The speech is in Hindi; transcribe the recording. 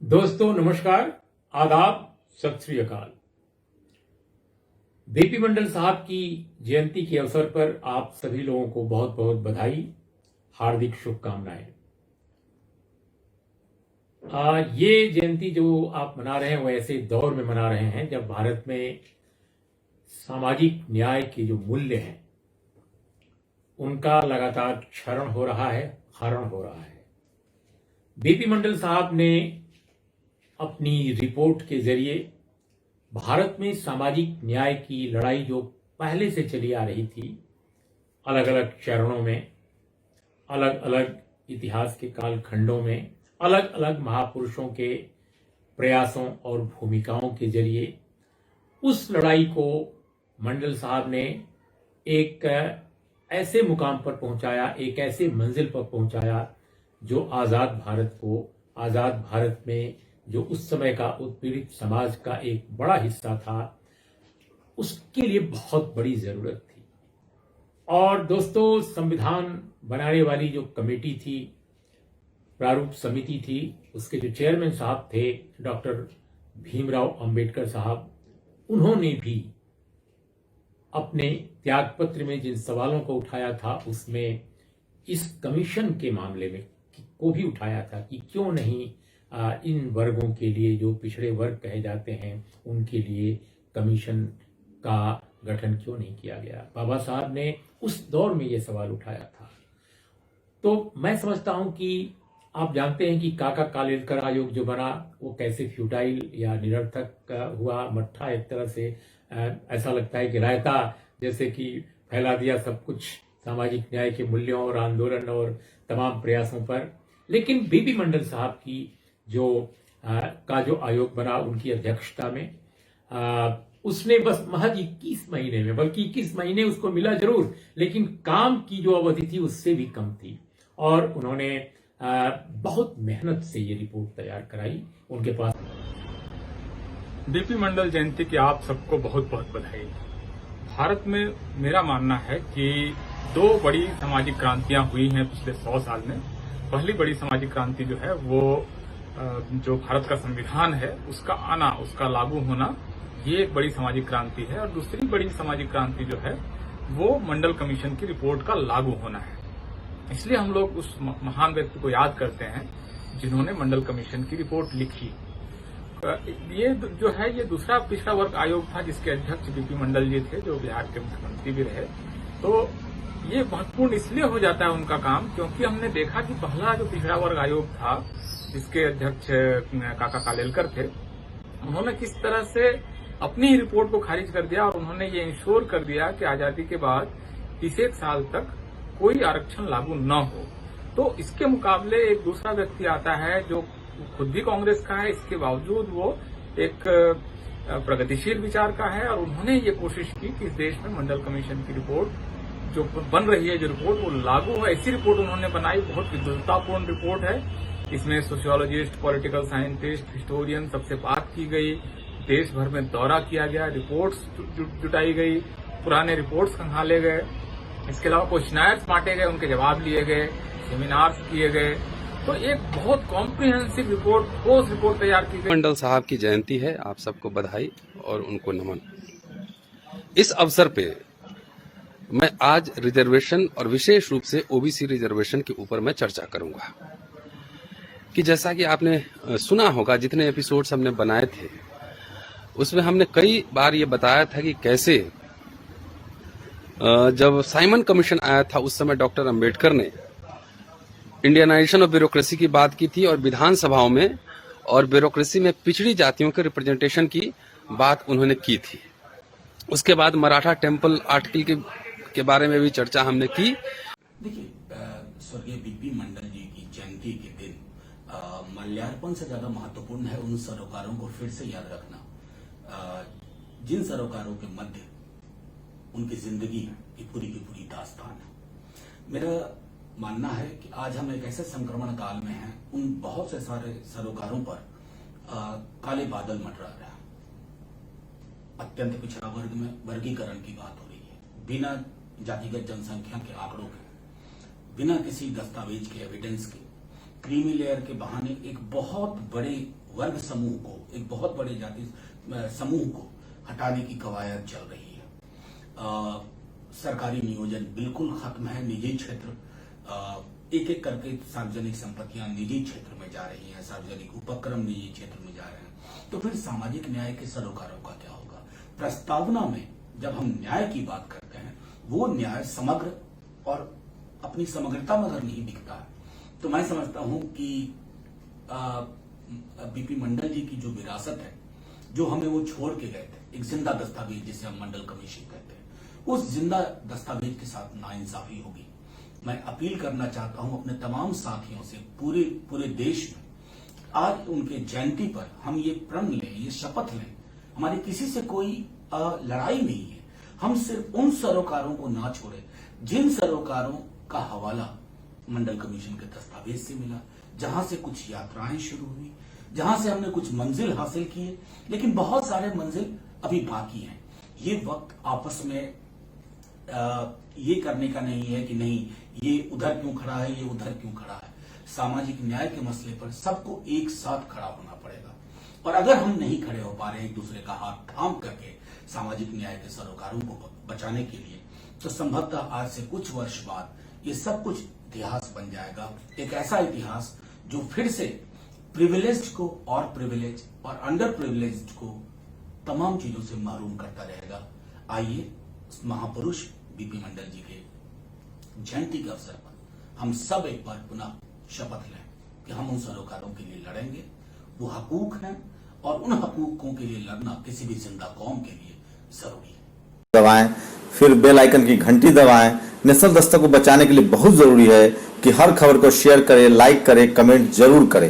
दोस्तों नमस्कार, आदाब, सत श्री अकाल। बीपी मंडल साहब की जयंती के अवसर पर आप सभी लोगों को बहुत बहुत बधाई, हार्दिक शुभकामनाएं। ये जयंती जो आप मना रहे हैं वो ऐसे दौर में मना रहे हैं जब भारत में सामाजिक न्याय के जो मूल्य हैं उनका लगातार क्षरण हो रहा है, हरण हो रहा है। बीपी मंडल साहब ने अपनी रिपोर्ट के जरिए भारत में सामाजिक न्याय की लड़ाई जो पहले से चली आ रही थी, अलग अलग चरणों में, अलग अलग इतिहास के कालखंडों में, अलग अलग महापुरुषों के प्रयासों और भूमिकाओं के जरिए उस लड़ाई को मंडल साहब ने एक ऐसे मुकाम पर पहुंचाया, एक ऐसे मंजिल पर पहुंचाया जो आज़ाद भारत को, आज़ाद भारत में जो उस समय का उत्पीड़ित समाज का एक बड़ा हिस्सा था, उसके लिए बहुत बड़ी जरूरत थी। और दोस्तों, संविधान बनाने वाली जो कमेटी थी, प्रारूप समिति थी, उसके जो चेयरमैन साहब थे डॉक्टर भीमराव अंबेडकर साहब, उन्होंने भी अपने त्यागपत्र में जिन सवालों को उठाया था उसमें इस कमीशन के मामले में को भी उठाया था कि क्यों नहीं इन वर्गों के लिए, जो पिछड़े वर्ग कहे जाते हैं, उनके लिए कमीशन का गठन क्यों नहीं किया गया। बाबा साहब ने उस दौर में ये सवाल उठाया था। तो मैं समझता हूं कि आप जानते हैं कि काका कालेलकर आयोग जो बना वो कैसे फ्यूटाइल या निरर्थक हुआ, मट्ठा एक तरह से ऐसा लगता है कि रायता जैसे कि फैला दिया सब कुछ सामाजिक न्याय के मूल्यों और आंदोलन और तमाम प्रयासों पर। लेकिन बीपी मंडल साहब की जो आयोग बना, उनकी अध्यक्षता में उसने बस महज 21 महीने में, बल्कि 21 महीने उसको मिला जरूर, लेकिन काम की जो अवधि थी उससे भी कम थी। और उन्होंने बहुत मेहनत से ये रिपोर्ट तैयार कराई। उनके पास बीपी मंडल जयंती की आप सबको बहुत बहुत बधाई। भारत में मेरा मानना है कि दो बड़ी सामाजिक क्रांतियां हुई हैं पिछले 100 साल में। पहली बड़ी सामाजिक क्रांति जो है वो जो भारत का संविधान है उसका आना, उसका लागू होना, ये एक बड़ी सामाजिक क्रांति है। और दूसरी बड़ी सामाजिक क्रांति जो है वो मंडल कमीशन की रिपोर्ट का लागू होना है। इसलिए हम लोग उस महान व्यक्ति को याद करते हैं जिन्होंने मंडल कमीशन की रिपोर्ट लिखी। ये जो है ये दूसरा पिछड़ा वर्ग आयोग था जिसके अध्यक्ष बीपी मंडल जी थे, जो बिहार के मुख्यमंत्री भी रहे। तो ये महत्वपूर्ण इसलिए हो जाता है उनका काम क्योंकि हमने देखा कि पहला जो पिछड़ा वर्ग आयोग था जिसके अध्यक्ष काका कालेलकर थे, उन्होंने किस तरह से अपनी ही रिपोर्ट को खारिज कर दिया और उन्होंने ये इंश्योर कर दिया कि आजादी के बाद 31 साल तक कोई आरक्षण लागू न हो। तो इसके मुकाबले एक दूसरा व्यक्ति आता है जो खुद भी कांग्रेस का है, इसके बावजूद वो एक प्रगतिशील विचार का है और उन्होंने ये कोशिश की कि इस देश में मंडल कमीशन की रिपोर्ट जो बन रही है, जो रिपोर्ट वो लागू हो। ऐसी रिपोर्ट उन्होंने बनाई, बहुत विद्वतापूर्ण रिपोर्ट है। इसमें सोशियोलॉजिस्ट, पॉलिटिकल साइंटिस्ट, हिस्टोरियन सबसे बात की गई, देश भर में दौरा किया गया, रिपोर्ट्स जुटाई गई, पुराने रिपोर्ट्स खंगाले गए, इसके अलावा क्वेश्चनर्स बांटे गए, उनके जवाब लिए गए, सेमिनार्स किए गए। तो एक बहुत कॉम्प्रिहेंसिव रिपोर्ट, ठोस रिपोर्ट तैयार की गई। मंडल साहब की जयंती है, आप सबको बधाई और उनको नमन। इस अवसर पे मैं आज रिजर्वेशन और विशेष रूप से ओबीसी रिजर्वेशन के ऊपर मैं चर्चा करूंगा कि जैसा कि आपने सुना होगा, जितने एपिसोड्स हमने बनाए थे उसमें हमने कई बार ये बताया था कि कैसे जब साइमन कमीशन आया था उस समय डॉक्टर अंबेडकर ने इंडियनाइजेशन ऑफ ब्यूरोक्रेसी की बात की थी और विधानसभाओं में और ब्यूरोक्रेसी में पिछड़ी जातियों के रिप्रेजेंटेशन की बात उन्होंने की थी। उसके बाद मराठा टेम्पल आर्टिकल के बारे में भी चर्चा हमने की। देखिए, स्वर्गीय बीपी मंडल जी की जयंती के दिन माल्यार्पण से ज्यादा महत्वपूर्ण है उन सरोकारों को फिर से याद रखना जिन सरोकारों के मध्य उनकी जिंदगी की पूरी दास्तान है। मेरा मानना है कि आज हम एक ऐसे संक्रमण काल में हैं, उन बहुत से सारे सरोकारों पर काले बादल मंडरा रहे हैं। अत्यंत पिछड़ा वर्ग में वर्गीकरण की बात हो रही है, बिना जातिगत जनसंख्या के आंकड़ों के, बिना किसी दस्तावेज के, एविडेंस के, क्रीमी लेयर के बहाने एक बहुत बड़े वर्ग समूह को, एक बहुत बड़े जाति समूह को हटाने की कवायद चल रही है। सरकारी नियोजन बिल्कुल खत्म है, निजी क्षेत्र एक एक करके सार्वजनिक संपत्तियां निजी क्षेत्र में जा रही हैं, सार्वजनिक उपक्रम निजी क्षेत्र में जा रहे हैं। तो फिर सामाजिक न्याय के सरोकारों का क्या होगा? प्रस्तावना में जब हम न्याय की बात करते हैं, वो न्याय समग्र और अपनी समग्रता में अगर नहीं दिखता है, तो मैं समझता हूं कि बीपी मंडल जी की जो विरासत है, जो हमें वो छोड़ के गए थे, एक जिंदा दस्तावेज जिसे हम मंडल कमीशन कहते हैं, उस जिंदा दस्तावेज के साथ नाइंसाफी होगी। मैं अपील करना चाहता हूं अपने तमाम साथियों से, पूरे देश में आज उनके जयंती पर हम ये प्रण लें, ये शपथ लें, हमारी किसी से कोई लड़ाई नहीं है। हम सिर्फ उन सरोकारों को ना छोड़े जिन सरोकारों का हवाला मंडल कमीशन के दस्तावेज से मिला, जहां से कुछ यात्राएं शुरू हुई, जहां से हमने कुछ मंजिल हासिल किए, लेकिन बहुत सारे मंजिल अभी बाकी हैं। ये वक्त आपस में ये करने का नहीं है कि नहीं ये उधर क्यों खड़ा है, ये उधर क्यों खड़ा है। सामाजिक न्याय के मसले पर सबको एक साथ खड़ा होना पड़ेगा, और अगर हम नहीं खड़े हो पा रहे एक दूसरे का हाथ थाम करके सामाजिक न्याय के सरोकारों को बचाने के लिए, तो संभवतः आज से कुछ वर्ष बाद ये सब कुछ इतिहास बन जाएगा। एक ऐसा इतिहास जो फिर से प्रिविलेज्ड को और प्रिविलेज और अंडर प्रिविलेज्ड को तमाम चीजों से महरूम करता रहेगा। आइए महापुरुष बीपी मंडल जी के जयंती के अवसर पर हम सब एक बार पुनः शपथ लें कि हम उन सरोकारों के लिए लड़ेंगे। वो हकूक हैं और उन हकूकों के लिए लड़ना किसी भी जिंदा कौम के लिए जरूरी है। दबाएं, फिर बेल आइकन की घंटी दबाएं। नेशनल दस्तक को बचाने के लिए बहुत जरूरी है कि हर खबर को शेयर करें, लाइक करें, कमेंट जरूर करें।